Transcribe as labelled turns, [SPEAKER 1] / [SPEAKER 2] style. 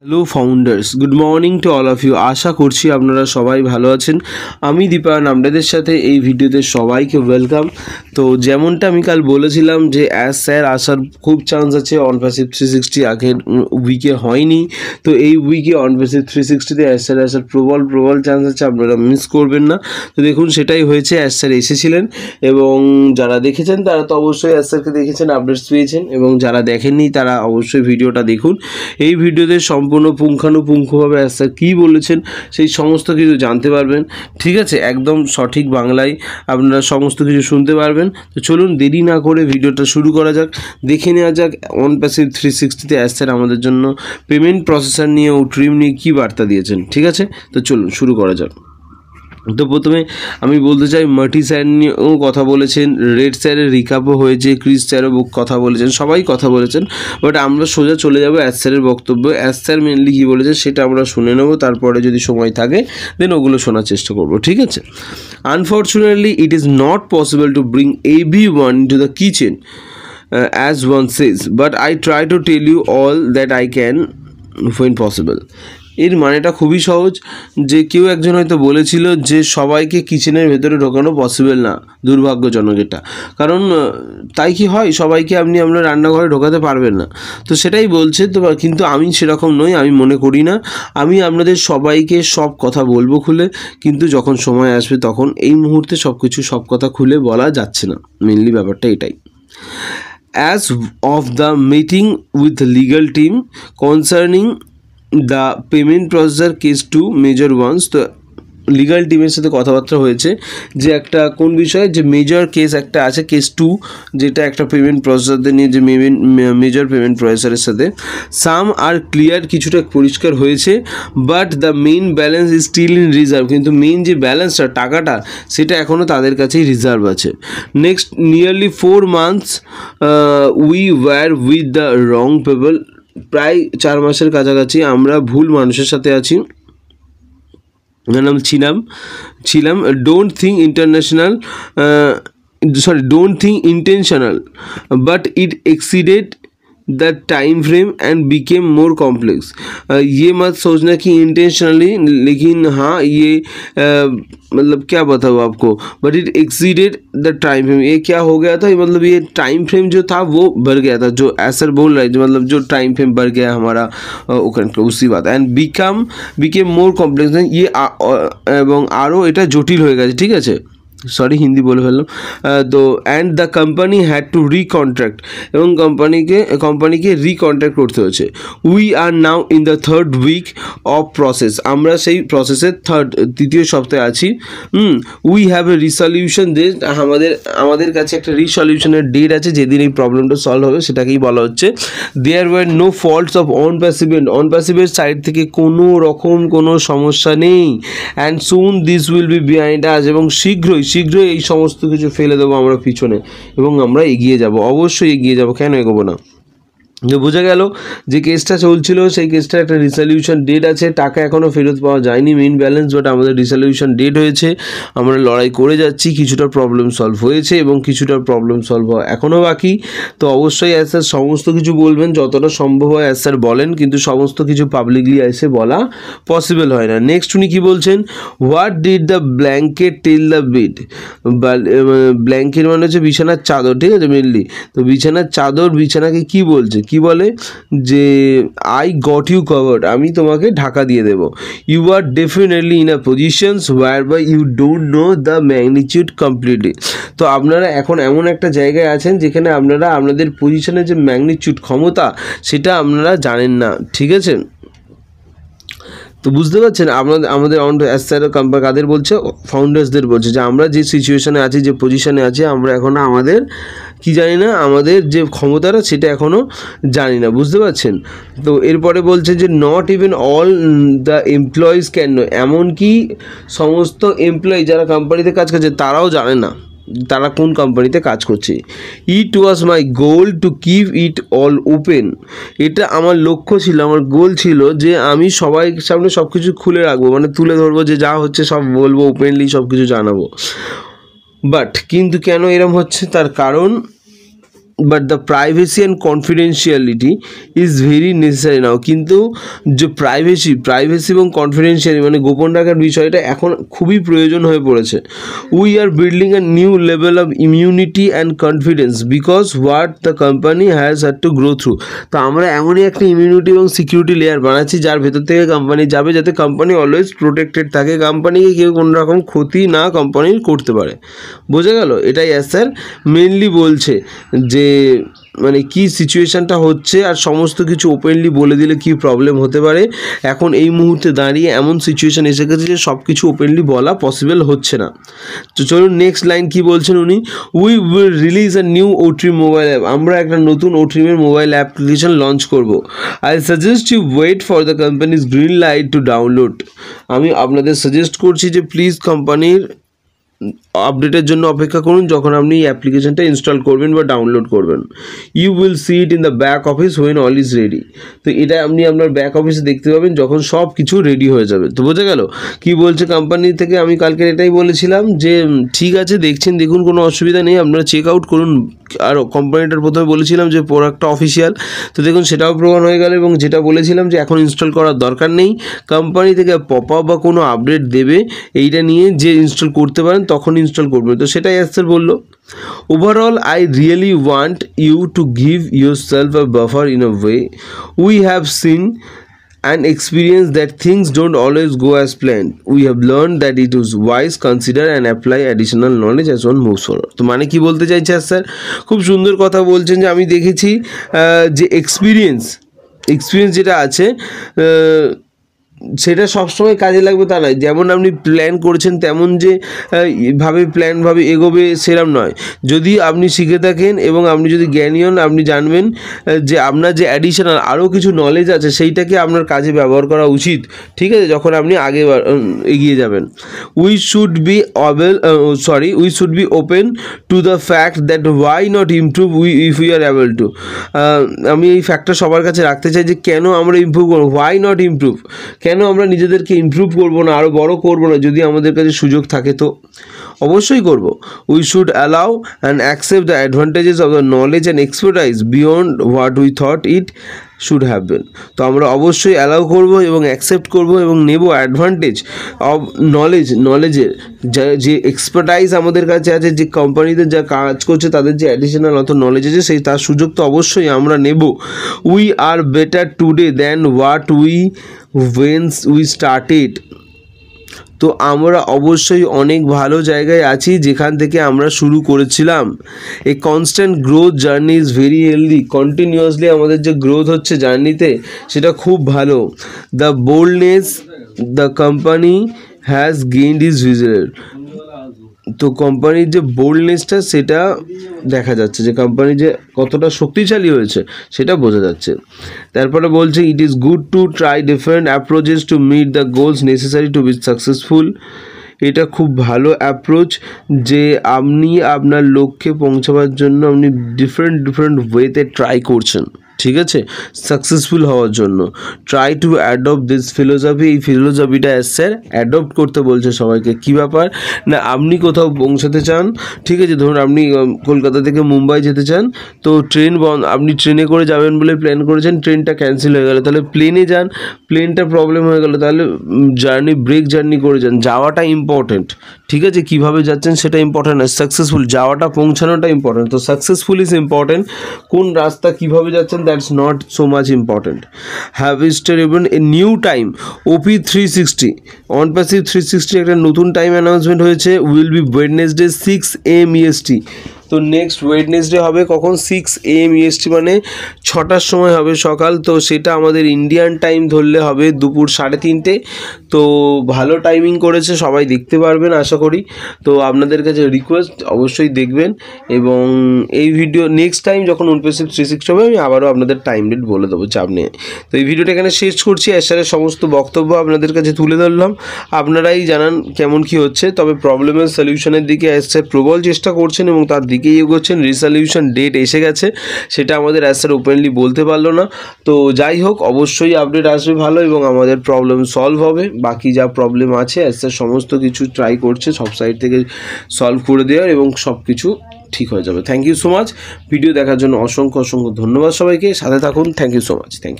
[SPEAKER 1] Hello founders, good morning to all of you. আশা করছি আপনারা সবাই ভালো আছেন। আমি দীপায়ন আপনাদের সাথে এই ভিডিওতে সবাইকে ওয়েলকাম। তো যেমনটা আমি কাল বলেছিলাম যে অ্যাজ স্যার আসার খুব চান্স আছে। অন প্যাসিভ 360 আগের উইকে হয়নি, তো এই উইকে অন প্যাসিভ 360তে অ্যাজ স্যার আসার প্রবল চান্স আছে, আপনারা মিস করবেন না। তো দেখুন সেটাই হয়েছে, অ্যাজ স্যার এসেছিলেন এবং যারা দেখেছেন তারা তো অবশ্যই অ্যাজ স্যারকে দেখেছেন, আপডেটস পেয়েছেন, এবং যারা দেখেননি তারা অবশ্যই ভিডিওটা দেখুন। এই ভিডিওতে সম্পূর্ণ পুঙ্খানুপুঙ্খভাবে অ্যাজ স্যার কী বলেছেন সেই সমস্ত কিছু জানতে পারবেন। ঠিক আছে, একদম সঠিক বাংলায় আপনারা সমস্ত কিছু শুনতে পারবেন। তো চলুন দেরি না করে ভিডিওটা শুরু করা যাক, দেখে নেওয়া যাক অন প্যাসিভ 360তে অ্যাজ স্যার আমাদের জন্য পেমেন্ট প্রসেসর নিয়ে ও ট্রিম নিয়ে কী বার্তা দিয়েছেন। ঠিক আছে, তো চলুন শুরু করা যাক। তো প্রথমে আমি বলতে চাই মার্টি স্যার নিয়েও কথা বলেছেন, রেড স্যারের রিকাপও হয়েছে, ক্রিস স্যারও কথা বলেছেন, সবাই কথা বলেছেন। বাট আমরা সোজা চলে যাবো অ্যাজ স্যারের বক্তব্য। অ্যাজ স্যার মেনলি কী বলেছে সেটা আমরা শুনে নেবো, তারপরে যদি সময় থাকে দেন ওগুলো শোনার চেষ্টা করবো। ঠিক আছে। Unfortunately it is not possible to bring everyone into the kitchen as one says, but I try to tell you all that I can when possible. এর মানেটা খুবই সহজ, যে কেউ একজন হয়তো বলেছিল যে সবাইকে কিচেনের ভেতরে ঢোকানো পসিবল না, দুর্ভাগ্যজনক এটা। কারণ তাই কি হয়, সবাইকে আমরা রান্নাঘরে ঢোকাতে পারবেন না, তো সেটাই বলছে। তো কিন্তু আমি সেরকম নই, আমি মনে করি না। আমি আপনাদের সবাইকে সব কথা বলবো খুলে, কিন্তু যখন সময় আসবে তখন। এই মুহূর্তে সব কথা খুলে বলা যাচ্ছে না, মেনলি ব্যাপারটা এটাই। As of the meeting with the legal team concerning the payment processor case 2 major ones, তো লিগাল টিমের সাথে কথাবার্তা হয়েছে যে একটা কোন বিষয়ে, যে মেজর কেস একটা আছে, কেস 2, যেটা একটা পেমেন্ট প্রসেসরদের নিয়ে, যে মেজর পেমেন্ট প্রসেসরের সাথে। সাম আর ক্লিয়ার, কিছুটা পরিষ্কার হয়েছে, but the main balance is still in reserve, কিন্তু মেইন যে ব্যালেন্সটা, টাকাটা, সেটা এখনও তাদের কাছেই রিজার্ভ আছে। Next nearly 4 months we were with the wrong people, প্রায় 4 মাসের কাছাকাছি আমরা ভুল মানুষের সাথে আছি, ছিলাম। Don't think intentional, but it exceeded the time frame and became more complex. ये मत सोचना कि इंटेंशनली, लेकिन हाँ ये मतलब क्या बताऊँ आपको, but it exceeded the time frame. ये क्या हो गया था, मतलब ये टाइम फ्रेम जो था वो बढ़ गया था, जो ऐसा बोल रहा है, जो मतलब जो टाइम फ्रेम बढ़ गया हमारा उसी बात। एंड बिकेम मोर कॉम्प्लेक्स, ये এবং আরও এটা জটিল হয়ে গেছে। ঠিক আছে, সরি হিন্দি বলে ফেললাম। তো and the company had to recontract, এবং কোম্পানিকে রিকন্ট্রাক্ট করতে হয়েছে। We are now in the 3rd week of process, আমরা সেই প্রসেসের তৃতীয় সপ্তাহে আছি। We have a resolution date, আমাদের কাছে একটা রিসলিউশনের ডেট আছে, যেদিন এই প্রবলেমটা সলভ হবে সেটাকেই বলা হচ্ছে। There were no faults of on প্যাসিভের সাইড থেকে কোনো রকম কোনো সমস্যা নেই। And soon this will be behind us, এবং শীঘ্রই এই সমস্ত কিছু ফেলে দেবো আমরা পিছনে, এবং আমরা এগিয়ে যাব, অবশ্যই এগিয়ে যাব, কেন এগোবো না। যে বোঝা গেল যে কেসটা চলছিল, সেই কেসটার একটা রিসলিউশন ডেট আছে, টাকা এখনও ফেরত পাওয়া যায়নি মেইন ব্যালেন্স, বাট আমাদের রিসলিউশন ডেট হয়েছে, আমরা লড়াই করে যাচ্ছি, কিছুটা প্রবলেম সলভ হয়েছে এবং কিছুটা প্রবলেম সলভ হওয়া এখনও বাকি। তো অবশ্যই অ্যাজ স্যার সমস্ত কিছু বলবেন, যতটা সম্ভব হয় অ্যাজ স্যার বলেন, কিন্তু সমস্ত কিছু পাবলিকলি এসে বলা পসিবল হয় না। নেক্সট উনি কী বলছেন, what did the blanket tell the bed, blanket মানে হচ্ছে বিছানার চাদর। ঠিক আছে, মেনলি তো বিছানার চাদর বিছানাকে কী বলছে, কি বলে, যে আই গট ইউ কভার্ড, আমি তোমাকে ঢাকা দিয়ে দেবো। You are definitely in a positions whereby you don't know the magnitude completely, তো আপনারা এখন এমন একটা জায়গায় আছেন যেখানে আপনারা আপনাদের পজিশনের যে ম্যাগনিটিউড, ক্ষমতা, সেটা আপনারা জানেন না। ঠিক আছে, তো বুঝতে পারছেন আমাদের স্যার কোম্পানি কাদের বলছে, ফাউন্ডার্সদের বলছে, যে আমরা যে সিচুয়েশনে আছি, যে পজিশনে আছি, আমরা এখনও আমাদের কি জানি না, আমাদের যে ক্ষমতাটা সেটা এখনও জানি না। বুঝতে পারছেন। তো এরপরে বলছে যে not even all the employees can know, এমনকি সমস্ত এমপ্লয়ি যারা কোম্পানিতে কাজ করছে তারাও জানে না তারা কোন কোম্পানিতে কাজ করছে। It was my goal to keep it all open, এটা আমার লক্ষ্য ছিল, আমার গোল ছিল যে আমি সবাই সামনে সব কিছু খুলে রাখবো, মানে তুলে ধরবো, যে যা হচ্ছে সব বলবো, ওপেনলি সব কিছু জানাবো। বাট কিন্তু কেন এরম হচ্ছে, তার কারণ but the privacy and confidentiality is very necessary now. কিন্তু যে প্রাইভেসি এবং কনফিডেন্সিয়ালি মানে গোপন রাখার বিষয়টা এখন খুবই প্রয়োজন হয়ে পড়েছে। We are building a new level of immunity and confidence because what the company has had to grow through. তো আমরা এমনই একটা ইমিউনিটি এবং সিকিউরিটি লেয়ার বানাচ্ছি যার ভেতর থেকে কোম্পানি যাবে, যাতে কোম্পানি অলওয়েজ প্রোটেক্টেড থাকে, কোম্পানিকে কেউ কোনো রকম ক্ষতি না কোম্পানির করতে পারে। বোঝা গেল? এটাই স্যার মেনলি বলছে যে মানে কি সিচুয়েশানটা হচ্ছে আর সমস্ত কিছু ওপেনলি বলে দিলে কি প্রবলেম হতে পারে। এখন এই মুহূর্তে দাঁড়িয়ে এমন সিচুয়েশান এসে গেছে যে সব কিছু ওপেনলি বলা পসিবল হচ্ছে না। তো চলুন নেক্সট লাইন কি বলছেন উনি, we will release a new Otrim mobile app. আমরা একটা নতুন ওট্রিমের মোবাইল অ্যাপ্লিকেশন লঞ্চ করব। I suggest you wait for the company's green light to download. আমি আপনাদের সাজেস্ট করছি যে প্লিজ কোম্পানির আপডেটের জন্য অপেক্ষা করুন যখন আপনি এই অ্যাপ্লিকেশনটা ইনস্টল করবেন বা ডাউনলোড করবেন। You will see it in the back office when all is ready. তো এটা আপনি আপনার ব্যাক অফিসে দেখতে পাবেন যখন সব কিছু রেডি হয়ে যাবে। তো বোঝা গেল কি বলছে কোম্পানি থেকে। আমি কালকে এটাই বলেছিলাম যে ঠিক আছে দেখুন কোনো অসুবিধা নেই, আপনারা চেক আউট করুন। আর কোম্পানিটার প্রথমে বলেছিলাম যে প্রোডাক্টটা অফিসিয়াল, তো দেখুন সেটাও প্রমাণ হয়ে গেল। এবং যেটা বলেছিলাম যে এখন ইনস্টল করার দরকার নেই, কোম্পানি থেকে পপ আপ বা কোনো আপডেট দেবে এইটা নিয়ে যে ইনস্টল করতে পারেন তখন ইনস্টল করবে। তো সেটাই স্যার বললো। Overall I really want you to give yourself a buffer in a way we have seen and experience that things don't always go as planned. We have learned that it is wise consider and apply additional knowledge as one moves forward. তো মানে কি বলতে চাইছে sir, খুব সুন্দর কথা বলছেন যে আমি দেখেছি যে এক্সপিরিয়েন্স যেটা আছে সেটা সবসময় কাজে লাগবে তা নয়। যেমন আপনি প্ল্যান করছেন তেমন যে প্ল্যানভাবে এগোবে সেরম নয়। যদি আপনি শিখে থাকেন এবং আপনি যদি জ্ঞানী হন, আপনি জানবেন যে আপনার যে অ্যাডিশনাল আরও কিছু নলেজ আছে সেইটাকে আপনার কাজে ব্যবহার করা উচিত। ঠিক আছে, যখন আপনি আগে এগিয়ে যাবেন। We should be open to the fact that why not improve if we are able to. আমি এই ফ্যাক্টটা সবার কাছে রাখতে চাই যে কেন আমরা ইমপ্রুভ করবো, হোয়াই নট ইমপ্রুভ, কেন আমরা নিজেদেরকে ইমপ্রুভ করবো না, আরও বড় করবো না। যদি আমাদের কাছে সুযোগ থাকে তো অবশ্যই করব। We should allow and accept the advantages of the knowledge and expertise beyond what we thought it should have been. তো আমরা অবশ্যই অ্যালাউ করব এবং অ্যাকসেপ্ট করব এবং নেব অ্যাডভান্টেজ অফ নলেজের যে এক্সপার্টাইজ আমাদের কাছে আছে, যে কোম্পানিতে যা কাজ করছে তাদের যে অ্যাডিশনাল অত নলেজ আছে সেই তার সুযোগ তো অবশ্যই আমরা নেব। We are better today than what Weil's we started. তো আমরা অবশ্যই অনেক ভালো জায়গায় আছি যেখান থেকে আমরা শুরু করেছিলাম। A constant growth journey is very healthy. Continuously আমাদের যে গ্রোথ হচ্ছে জার্নিতে সেটা খুব ভালো। The boldness the company has gained is visible. তো কোম্পানির যে বোল্ডনেসটা সেটা দেখা যাচ্ছে, যে কোম্পানি যে কতটা শক্তিশালী হয়েছে সেটা বোঝা যাচ্ছে। তারপরে বলছে it is good to try different approaches to meet the goals necessary to be successful. এটা খুব ভালো অ্যাপ্রোচ যে আপনি আপনার লক্ষ্যে পৌঁছাবার জন্য আপনি ডিফারেন্ট ওয়েতে ট্রাই করছেন, ঠিক আছে, সাকসেসফুল হওয়ার জন্য। Try to adopt this philosophy. এই ফিলোসফিটা স্যার অ্যাডপ্ট করতে বলছে সবাইকে। কী ব্যাপার না, আপনি কোথাও পৌঁছাতে চান, ঠিক আছে, ধরুন আপনি কলকাতা থেকে মুম্বাই যেতে চান, তো ট্রেন বন্ধ, আপনি ট্রেনে করে যাবেন বলে প্ল্যান করেছেন, ট্রেনটা ক্যান্সেল হয়ে গেল, তাহলে প্লেনে যান, প্লেনটা প্রবলেম হয়ে গেল, তাহলে ব্রেক জার্নি করে যান। যাওয়াটা ইম্পর্টেন্ট, ঠিক আছে, কীভাবে যাচ্ছেন সেটা ইম্পর্টেন্ট না, সাকসেসফুল যাওয়াটা পৌঁছানোটা ইম্পর্টেন্ট। তো সাকসেসফুল ইজ ইম্পর্টেন্ট, কোন রাস্তা কীভাবে যাচ্ছেন that's not so much important. Have started a new time OP 360 on passive 360 একটা নতুন টাইম অ্যানাউন্সমেন্ট হয়েছে। Will be Wednesday 6 AM EST। তো নেক্সট ওয়েডনেসডে হবে কখন? 6 AM EST মানে 6টার সময় হবে সকাল। তো সেটা আমাদের ইন্ডিয়ান টাইম ধরলে হবে দুপুর 3:30। তো ভালো টাইমিং করেছে, সবাই দেখতে পারবেন আশা করি। তো আপনাদের কাছে রিকোয়েস্ট অবশ্যই দেখবেন এবং এই ভিডিও নেক্সট টাইম যখন অনপেসিভ 360 হবে আমি আবারও আপনাদের টাইম ডেট বলে দেবো, চাপ নিয়ে। তো এই ভিডিওটা এখানে শেষ করছি। এসআরের সমস্ত বক্তব্য আপনাদের কাছে তুলে ধরলাম, আপনারাই জানান কেমন কি হচ্ছে। তবে প্রবলেমের সলিউশনের দিকে এসআর প্রবল চেষ্টা করছেন এবং তার দিকেই এগোচ্ছেন। রিসলিউশন ডেট এসে গেছে, সেটা আমাদের এসআর ওপেনলি বলতে পারলো না। তো যাই হোক, অবশ্যই আপডেট আসবে ভালো এবং আমাদের প্রবলেম সলভ হবে। বাকি যা প্রবলেম আছে এসআর সমস্ত কিছু ট্রাই করছে সব সাইড থেকে সলভ করে দেওয়ার এবং সব কিছু ঠিক হয়ে যাবে। Thank you so much. Video দেখার জন্য অসংখ্য ধন্যবাদ সবাইকে। সাথে থাকুন। Thank you so much. Thank you.